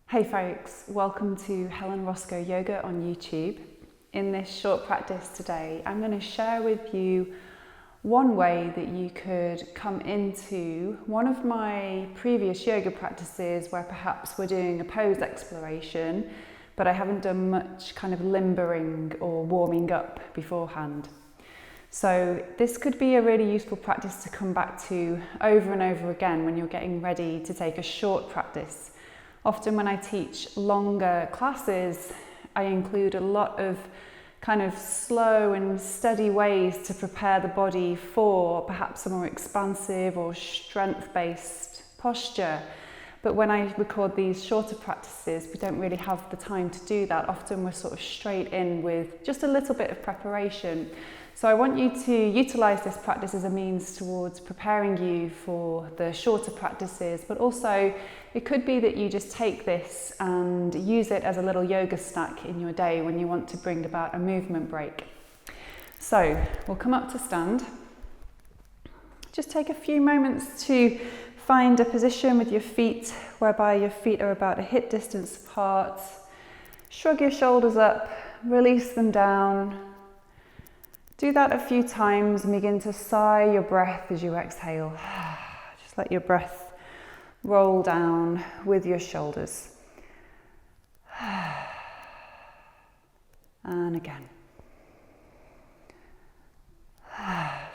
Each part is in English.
Hey folks, welcome to Helen Roscoe Yoga on YouTube. In this short practice today, I'm going to share with you one way that you could come into one of my previous yoga practices where perhaps we're doing a pose exploration, but I haven't done much kind of limbering or warming up beforehand. So this could be a really useful practice to come back to over and over again when you're getting ready to take a short practice. Often when I teach longer classes, I include a lot of kind of slow and steady ways to prepare the body for perhaps a more expansive or strength-based posture. But when I record these shorter practices, we don't really have the time to do that. Often we're sort of straight in with just a little bit of preparation. So I want you to utilize this practice as a means towards preparing you for the shorter practices, but also it could be that you just take this and use it as a little yoga snack in your day when you want to bring about a movement break. So we'll come up to stand. Just take a few moments to find a position with your feet whereby your feet are about a hip distance apart. Shrug your shoulders up, release them down. Do that a few times and begin to sigh your breath as you exhale. Just let your breath roll down with your shoulders. And again.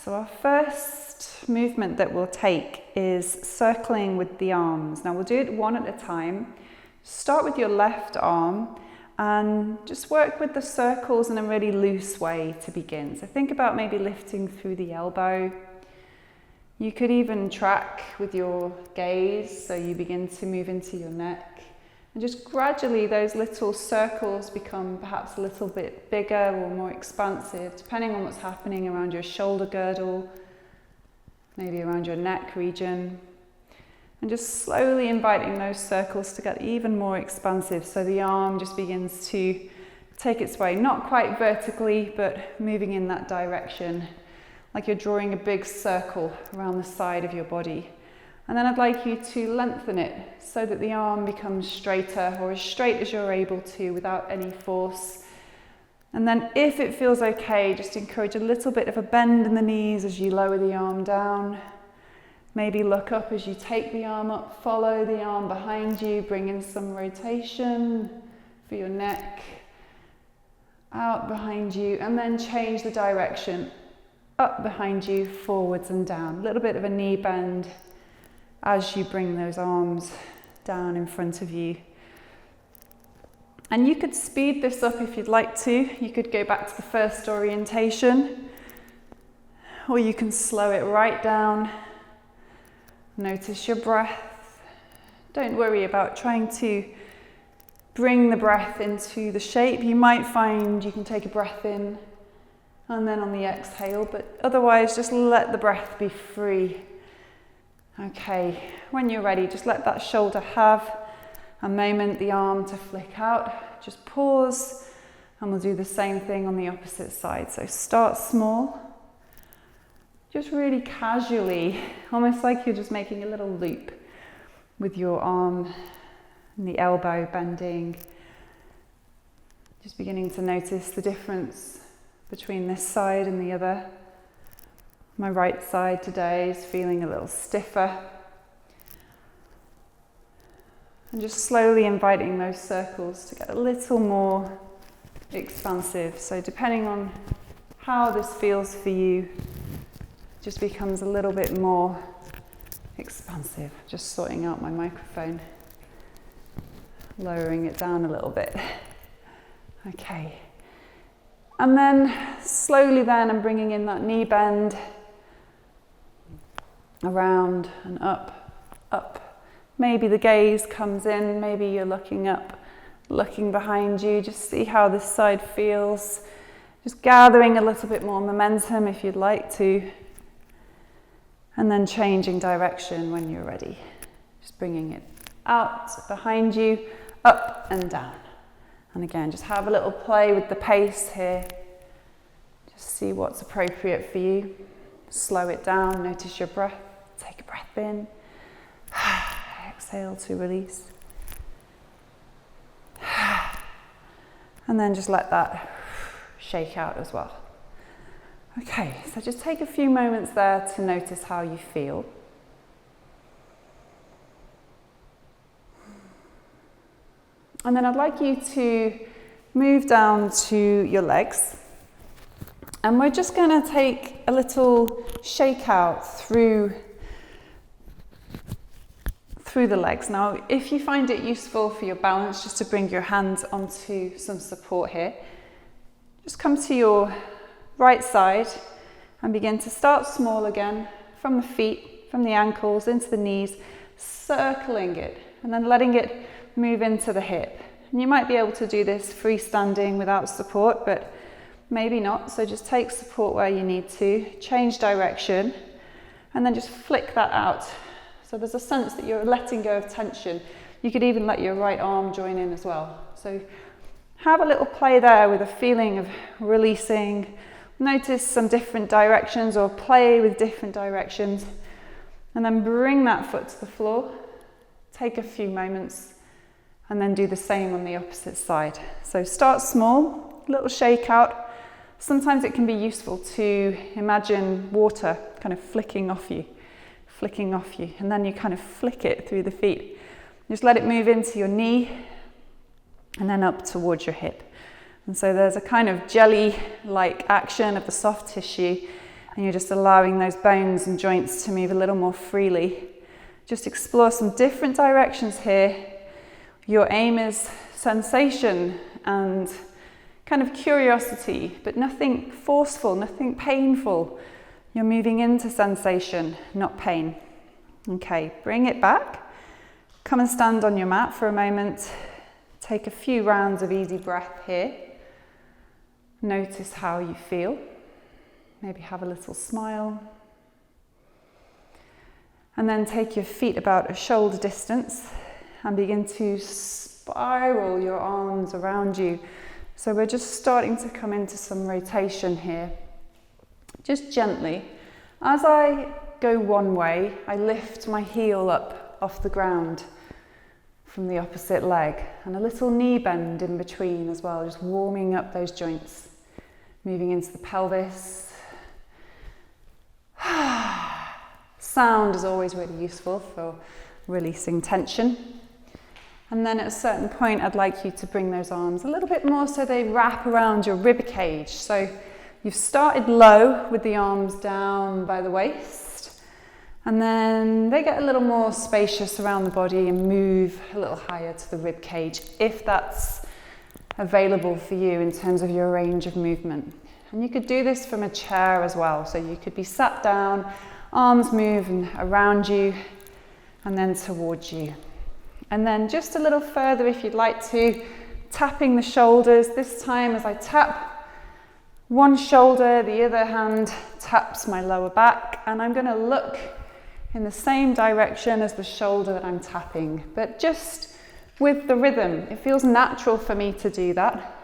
So our first movement that we'll take is circling with the arms. Now we'll do it one at a time. Start with your left arm and just work with the circles in a really loose way to begin. So think about maybe lifting through the elbow. You could even track with your gaze, so you begin to move into your neck. And just gradually those little circles become perhaps a little bit bigger or more expansive, depending on what's happening around your shoulder girdle, maybe around your neck region. And just slowly inviting those circles to get even more expansive, so the arm just begins to take its way, not quite vertically, but moving in that direction, like you're drawing a big circle around the side of your body. And then I'd like you to lengthen it so that the arm becomes straighter, or as straight as you're able to without any force. And then if it feels okay, just encourage a little bit of a bend in the knees as you lower the arm down. Maybe look up as you take the arm up, follow the arm behind you, bring in some rotation for your neck, out behind you, and then change the direction, up behind you, forwards and down. A little bit of a knee bend as you bring those arms down in front of you. And you could speed this up if you'd like to. You could go back to the first orientation, or you can slow it right down. Notice your breath. Don't worry about trying to bring the breath into the shape. You might find you can take a breath in and then on the exhale, but otherwise just let the breath be free. Okay, when you're ready, just let that shoulder have a moment, the arm to flick out. Just pause and we'll do the same thing on the opposite side. So start small. Just really casually, almost like you're just making a little loop with your arm and the elbow bending. Just beginning to notice the difference between this side and the other. My right side today is feeling a little stiffer. And just slowly inviting those circles to get a little more expansive. So depending on how this feels for you, just becomes a little bit more expansive. Just sorting out my microphone, lowering it down a little bit. Okay. And then slowly then I'm bringing in that knee bend, around and up, up. Maybe the gaze comes in, maybe you're looking up, looking behind you. Just see how this side feels. Just gathering a little bit more momentum if you'd like to. And then changing direction when you're ready. Just bringing it out behind you, up and down. And again, just have a little play with the pace here. Just see what's appropriate for you. Slow it down, notice your breath. Take a breath in. Exhale to release. And then just let that shake out as well. Okay, so just take a few moments there to notice how you feel. And then I'd like you to move down to your legs. And we're just going to take a little shake out through the legs. Now, if you find it useful for your balance just to bring your hands onto some support here, just come to your right side and begin to start small again from the feet, from the ankles into the knees, circling it and then letting it move into the hip. And you might be able to do this freestanding without support, but maybe not. So just take support where you need to, change direction, and then just flick that out. So there's a sense that you're letting go of tension. You could even let your right arm join in as well. So have a little play there with a feeling of releasing. Notice some different directions or play with different directions. And then bring that foot to the floor. Take a few moments and then do the same on the opposite side. So start small, little shake out. Sometimes it can be useful to imagine water kind of flicking off you, and then you kind of flick it through the feet. Just let it move into your knee and then up towards your hip. And so there's a kind of jelly-like action of the soft tissue, and you're just allowing those bones and joints to move a little more freely. Just explore some different directions here. Your aim is sensation and kind of curiosity, but nothing forceful, nothing painful. You're moving into sensation, not pain. Okay, bring it back. Come and stand on your mat for a moment. Take a few rounds of easy breath here. Notice how you feel. Maybe have a little smile. And then take your feet about a shoulder distance and begin to spiral your arms around you. So we're just starting to come into some rotation here. Just gently. As I go one way, I lift my heel up off the ground from the opposite leg, and a little knee bend in between as well, just warming up those joints. Moving into the pelvis. Sound is always really useful for releasing tension. And then at a certain point, I'd like you to bring those arms a little bit more so they wrap around your rib cage. So you've started low with the arms down by the waist, and then they get a little more spacious around the body and move a little higher to the rib cage, if that's available for you in terms of your range of movement. And you could do this from a chair as well. So you could be sat down, arms moving around you and then towards you. And then just a little further if you'd like to, tapping the shoulders. This time as I tap one shoulder, the other hand taps my lower back, and I'm going to look in the same direction as the shoulder that I'm tapping, but just with the rhythm. It feels natural for me to do that.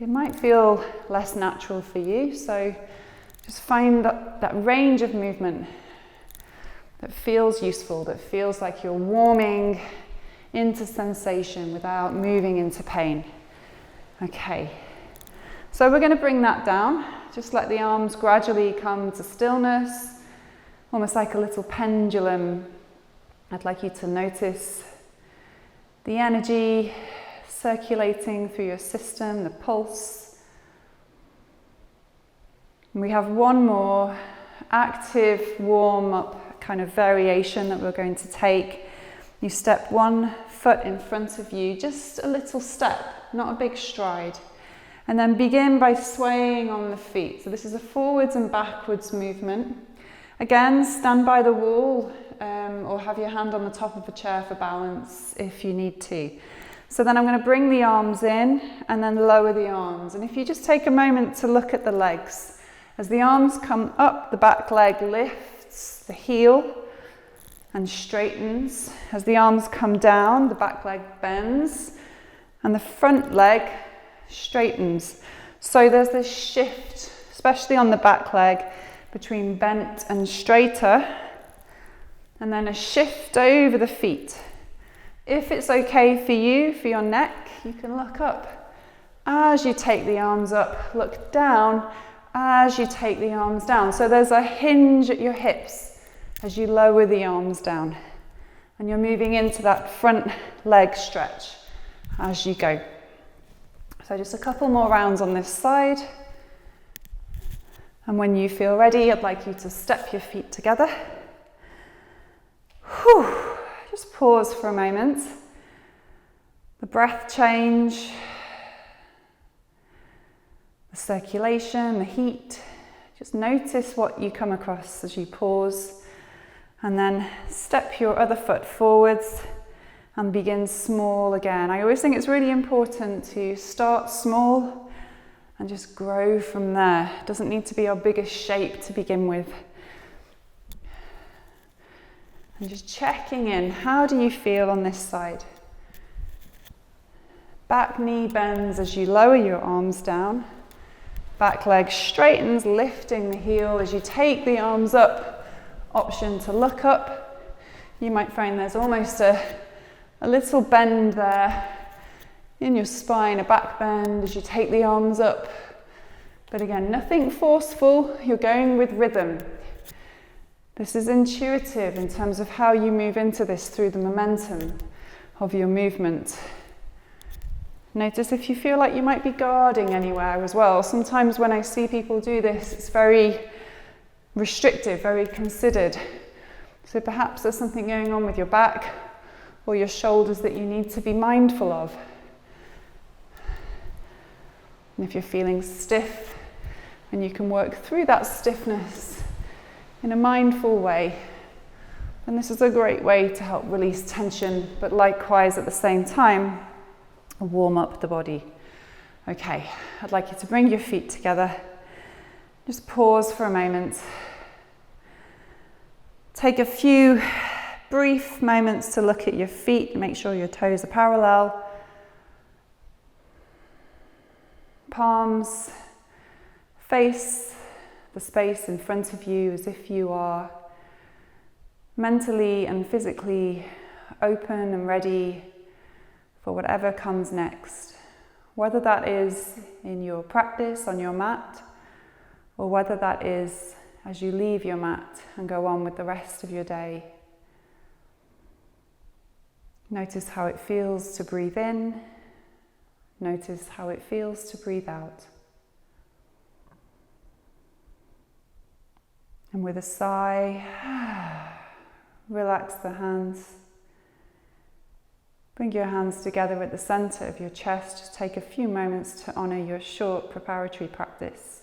It might feel less natural for you, so just find that range of movement that feels useful, that feels like you're warming into sensation without moving into pain. Okay, so we're going to bring that down. Just let the arms gradually come to stillness, almost like a little pendulum. I'd like you to notice the energy circulating through your system, the pulse. And we have one more active warm-up kind of variation that we're going to take. You step one foot in front of you, just a little step, not a big stride. And then begin by swaying on the feet. So this is a forwards and backwards movement. Again, stand by the wall or have your hand on the top of a chair for balance if you need to. So then I'm going to bring the arms in and then lower the arms. And if you just take a moment to look at the legs. As the arms come up, the back leg lifts, the heel, and straightens. As the arms come down, the back leg bends, and the front leg straightens. So there's this shift, especially on the back leg, between bent and straighter, and then a shift over the feet. If it's okay for you, for your neck, you can look up As you take the arms up, look down as you take the arms down. So there's a hinge at your hips as you lower the arms down. And you're moving into that front leg stretch as you go. So just a couple more rounds on this side. And when you feel ready, I'd like you to step your feet together. Whew. Just pause for a moment. The breath change, the circulation, the heat. Just notice what you come across as you pause. And then step your other foot forwards and begin small again. I always think it's really important to start small and just grow from there. It doesn't need to be our biggest shape to begin with. And just checking in, how do you feel on this side? Back knee bends as you lower your arms down. Back leg straightens, lifting the heel as you take the arms up. Option to look up. You might find there's almost a little bend there in your spine, a back bend as you take the arms up. But again, nothing forceful, you're going with rhythm. This is intuitive in terms of how you move into this through the momentum of your movement. Notice if you feel like you might be guarding anywhere as well. Sometimes when I see people do this, it's very restrictive, very considered. So perhaps there's something going on with your back or your shoulders that you need to be mindful of. And if you're feeling stiff, and you can work through that stiffness in a mindful way, then this is a great way to help release tension, but likewise at the same time, warm up the body. Okay, I'd like you to bring your feet together. Just pause for a moment. Take a few brief moments to look at your feet, make sure your toes are parallel. Palms face the space in front of you as if you are mentally and physically open and ready for whatever comes next. Whether that is in your practice on your mat, or whether that is as you leave your mat and go on with the rest of your day. Notice how it feels to breathe in. Notice how it feels to breathe out. And with a sigh, relax the hands. Bring your hands together at the center of your chest. Just take a few moments to honor your short preparatory practice.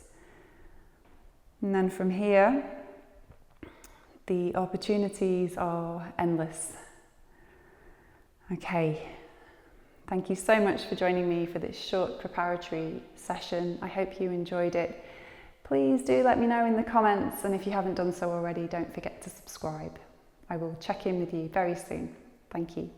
And then from here, the opportunities are endless. Okay, thank you so much for joining me for this short preparatory session. I hope you enjoyed it. Please do let me know in the comments, and if you haven't done so already, don't forget to subscribe. I will check in with you very soon. Thank you.